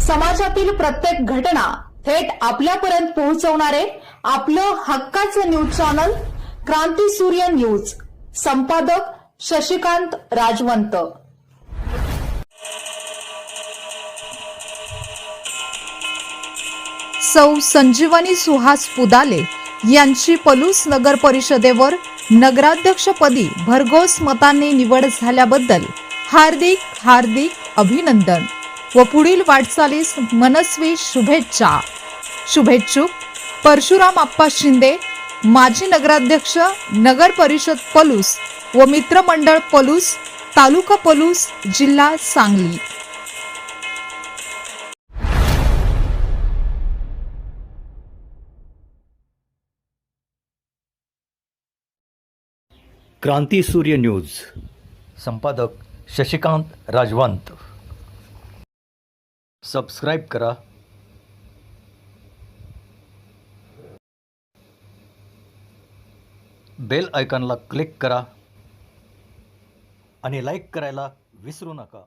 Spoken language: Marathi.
समाजातील प्रत्येक घटना थेट आपल्यापर्यंत पोहोचवणारे आपलं हक्काचं न्यूज चॅनल क्रांती सूर्य न्यूज. संपादक शशिकांत राजवंत. सौ संजीवनी सुहास पुदाले यांची पलूस नगर परिषदेवर नगराध्यक्षपदी भरघोस मतांनी निवड झाल्याबद्दल हार्दिक हार्दिक अभिनंदन व पुढील वाटचालीस मनस्वी शुभेच्छा. शुभेच्छुक परशुराम आप्पा शिंदे, माजी नगराध्यक्ष, नगर परिषद पलूस व मित्रमंडळ पलूस, तालुका पलूस, जिल्हा सांगली. क्रांती सूर्य न्यूज. संपादक शशिकांत राजवंत. सबस्क्राईब करा, बेल आयकॉनला क्लिक करा आणि लाईक करायला विसरू नका.